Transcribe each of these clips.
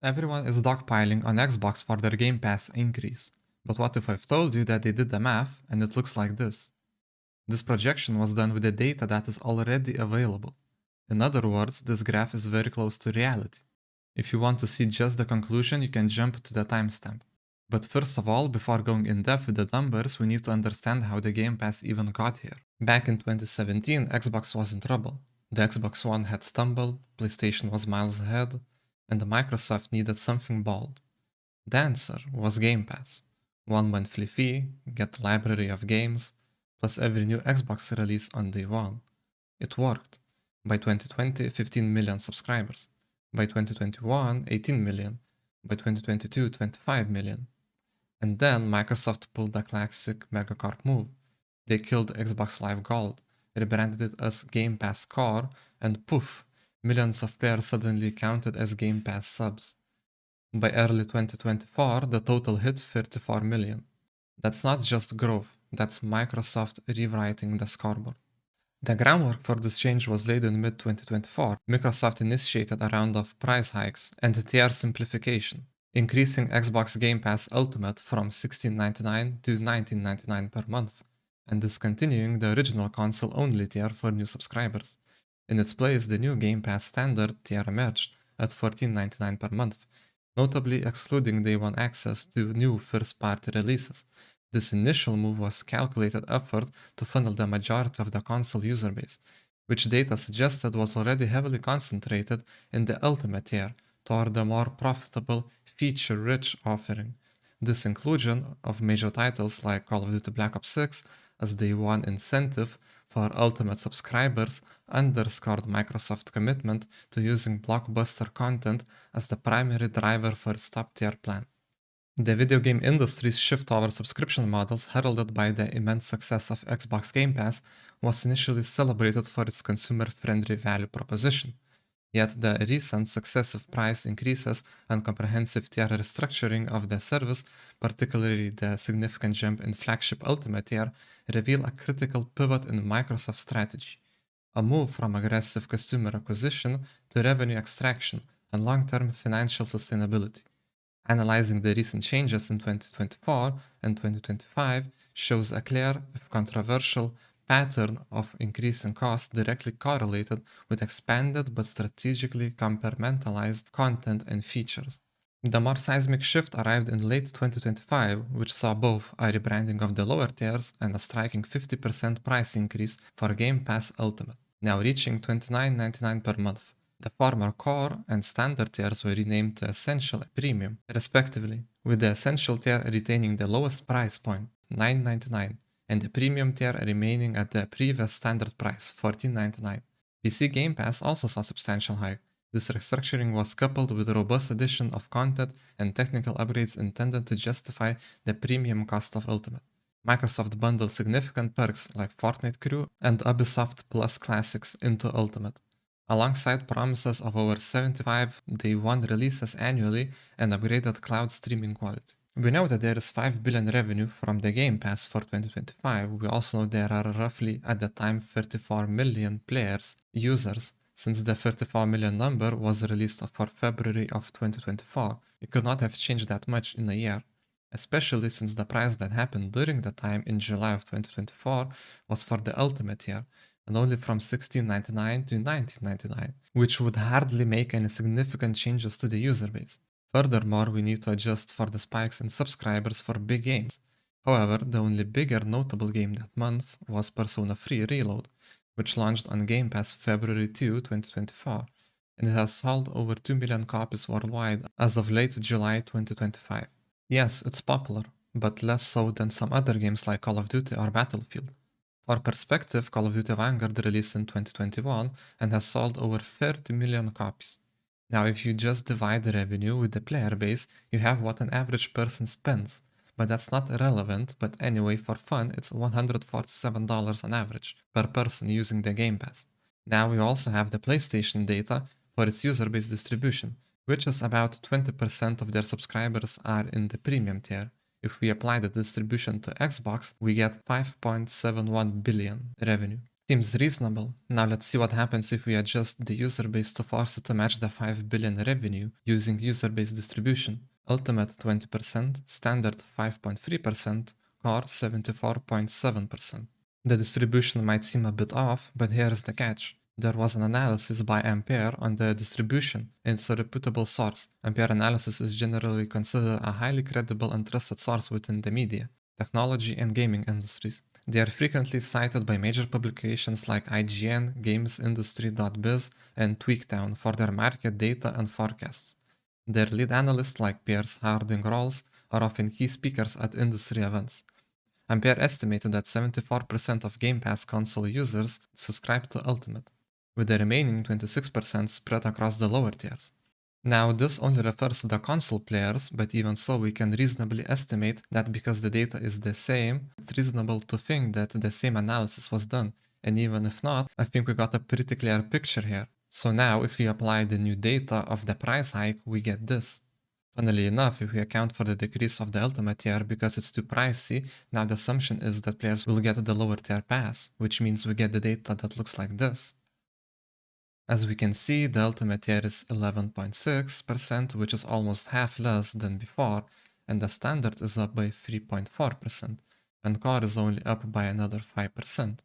Everyone is dogpiling on Xbox for their Game Pass increase. But what if I've told you that they did the math and it looks like this? This projection was done with the data that is already available. In other words, this graph is very close to reality. If you want to see just the conclusion, you can jump to the timestamp. But first of all, before going in depth with the numbers, we need to understand how the Game Pass even got here. Back in 2017, Xbox was in trouble. The Xbox One had stumbled, PlayStation was miles ahead, and Microsoft needed something bold. The answer was Game Pass. One monthly fee, get the library of games, plus every new Xbox release on day one. It worked. By 2020, 15 million subscribers. By 2021, 18 million. By 2022, 25 million. And then Microsoft pulled the classic megacorp move. They killed Xbox Live Gold, rebranded it as Game Pass Core, and poof, millions of players suddenly counted as Game Pass subs. By early 2024, the total hit 34 million. That's not just growth, that's Microsoft rewriting the scoreboard. The groundwork for this change was laid in mid-2024. Microsoft initiated a round of price hikes and tier simplification, increasing Xbox Game Pass Ultimate from $16.99 to $19.99 per month, and discontinuing the original console-only tier for new subscribers. In its place, the new Game Pass Standard tier emerged at $14.99 per month, notably excluding day one access to new first-party releases. This initial move was calculated effort to funnel the majority of the console user base, which data suggested was already heavily concentrated in the Ultimate tier toward the more profitable, feature-rich offering. This inclusion of major titles like Call of Duty Black Ops 6 as day one incentive for Ultimate subscribers underscored Microsoft's commitment to using blockbuster content as the primary driver for its top-tier plan. The video game industry's shift toward subscription models, heralded by the immense success of Xbox Game Pass, was initially celebrated for its consumer-friendly value proposition. Yet the recent successive price increases and comprehensive tier restructuring of the service, particularly the significant jump in flagship Ultimate tier, reveal a critical pivot in Microsoft's strategy, a move from aggressive customer acquisition to revenue extraction and long-term financial sustainability. Analyzing the recent changes in 2024 and 2025 shows a clear, if controversial, pattern of increasing costs directly correlated with expanded but strategically compartmentalized content and features. The more seismic shift arrived in late 2025, which saw both a rebranding of the lower tiers and a striking 50% price increase for Game Pass Ultimate, now reaching $29.99 per month. The former Core and Standard tiers were renamed to Essential and Premium, respectively, with the Essential tier retaining the lowest price point, $9.99, and the Premium tier remaining at the previous standard price, $14.99. PC Game Pass also saw substantial hike. This restructuring was coupled with a robust addition of content and technical upgrades intended to justify the premium cost of Ultimate. Microsoft bundled significant perks like Fortnite Crew and Ubisoft Plus Classics into Ultimate, alongside promises of over 75 day one releases annually and upgraded cloud streaming quality. We know that there is $5 billion revenue from the Game Pass for 2025. We also know there are roughly at the time 34 million users, since the 34 million number was released for February of 2024. It could not have changed that much in a year, especially since the price that happened during the time in July of 2024 was for the Ultimate tier, and only from $16.99 to $19.99, which would hardly make any significant changes to the user base. Furthermore, we need to adjust for the spikes in subscribers for big games. However, the only bigger notable game that month was Persona 3 Reload, which launched on Game Pass February 2, 2024, and it has sold over 2 million copies worldwide as of late July 2025. Yes, it's popular, but less so than some other games like Call of Duty or Battlefield. For perspective, Call of Duty Vanguard released in 2021 and has sold over 30 million copies. Now, if you just divide the revenue with the player base, you have what an average person spends. But that's not relevant, but anyway, for fun, it's $147 on average per person using the Game Pass. Now we also have the PlayStation data for its user base distribution, which is about 20% of their subscribers are in the premium tier. If we apply the distribution to Xbox, we get $5.71 billion revenue. Seems reasonable. Now let's see what happens if we adjust the user base to force it to match the 5 billion revenue using user base distribution. Ultimate 20%, Standard 5.3%, Core 74.7%. The distribution might seem a bit off, but here's the catch. There was an analysis by Ampere on the distribution, and it's a reputable source. Ampere analysis is generally considered a highly credible and trusted source within the media, technology, and gaming industries. They are frequently cited by major publications like IGN, GamesIndustry.biz, and Tweaktown for their market data and forecasts. Their lead analysts like Piers Harding-Rolls are often key speakers at industry events. Ampere estimated that 74% of Game Pass console users subscribe to Ultimate, with the remaining 26% spread across the lower tiers. Now, this only refers to the console players, but even so, we can reasonably estimate that because the data is the same, it's reasonable to think that the same analysis was done. And even if not, I think we got a pretty clear picture here. So now, if we apply the new data of the price hike, we get this. Funnily enough, if we account for the decrease of the Ultimate tier because it's too pricey, now the assumption is that players will get the lower tier pass, which means we get the data that looks like this. As we can see, the Ultimate tier is 11.6%, which is almost half less than before, and the Standard is up by 3.4%, and Core is only up by another 5%.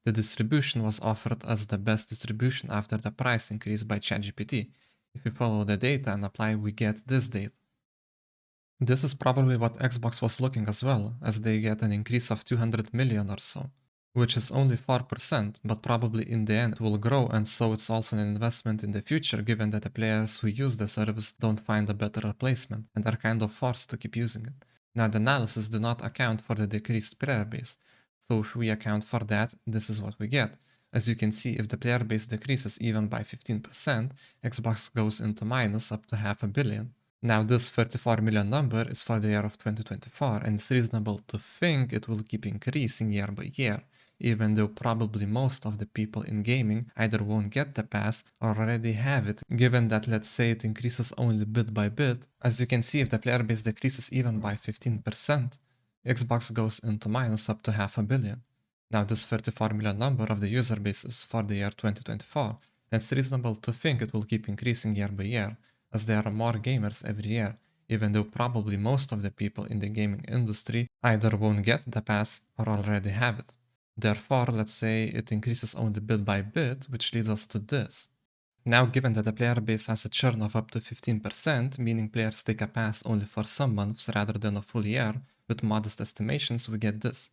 The distribution was offered as the best distribution after the price increase by ChatGPT. If we follow the data and apply, we get this data. This is probably what Xbox was looking as well, as they get an increase of 200 million or so, which is only 4%, but probably in the end it will grow, and so it's also an investment in the future given that the players who use the service don't find a better replacement and are kind of forced to keep using it. Now the analysis did not account for the decreased player base, so if we account for that, this is what we get. As you can see, if the player base decreases even by 15%, Xbox goes into minus up to $500 million. Now this 34 million number is for the year of 2024, and it's reasonable to think it will keep increasing year by year, even though probably most of the people in gaming either won't get the pass or already have it, given that let's say it increases only bit by bit. As you can see, if the player base decreases even by 15%, Xbox goes into minus up to $500 million. Now this 34 million number of the user base is for the year 2024, and it's reasonable to think it will keep increasing year by year, as there are more gamers every year, even though probably most of the people in the gaming industry either won't get the pass or already have it. Therefore, let's say it increases only bit by bit, which leads us to this. Now, given that the player base has a churn of up to 15%, meaning players take a pass only for some months rather than a full year, with modest estimations, we get this.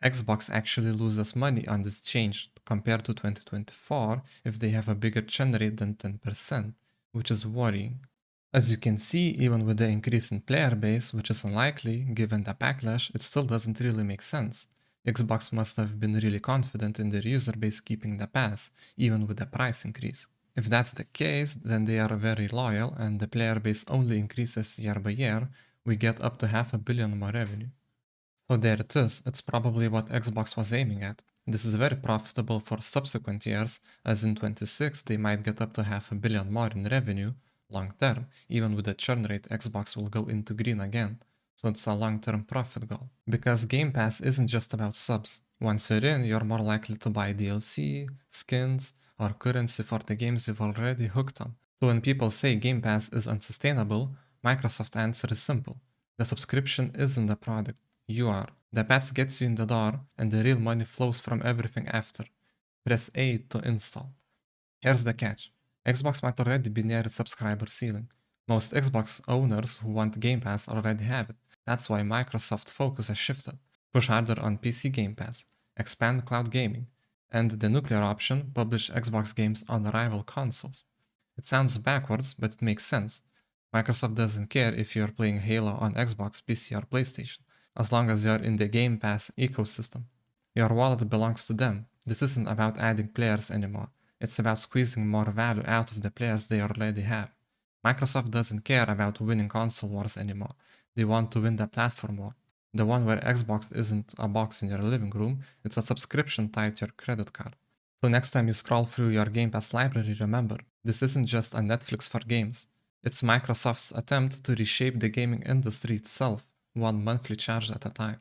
Xbox actually loses money on this change compared to 2024 if they have a bigger churn rate than 10%, which is worrying. As you can see, even with the increase in player base, which is unlikely given the backlash, it still doesn't really make sense. Xbox must have been really confident in their user base keeping the pass, even with the price increase. If that's the case, then they are very loyal and the player base only increases year by year, we get up to $500 million more revenue. So there it is, it's probably what Xbox was aiming at. This is very profitable for subsequent years, as in 26 they might get up to $500 million more in revenue, long term. Even with the churn rate, Xbox will go into green again, so it's a long-term profit goal. Because Game Pass isn't just about subs. Once you're in, you're more likely to buy DLC, skins, or currency for the games you've already hooked on. So when people say Game Pass is unsustainable, Microsoft's answer is simple. The subscription isn't the product. You are. The pass gets you in the door, and the real money flows from everything after. Press A to install. Here's the catch. Xbox might already be near its subscriber ceiling. Most Xbox owners who want Game Pass already have it. That's why Microsoft's focus has shifted. Push harder on PC Game Pass, expand cloud gaming, and the nuclear option, publish Xbox games on rival consoles. It sounds backwards, but it makes sense. Microsoft doesn't care if you're playing Halo on Xbox, PC, or PlayStation, as long as you're in the Game Pass ecosystem. Your wallet belongs to them. This isn't about adding players anymore. It's about squeezing more value out of the players they already have. Microsoft doesn't care about winning console wars anymore. They want to win the platform war. The one where Xbox isn't a box in your living room, it's a subscription tied to your credit card. So next time you scroll through your Game Pass library, remember, this isn't just a Netflix for games. It's Microsoft's attempt to reshape the gaming industry itself, one monthly charge at a time.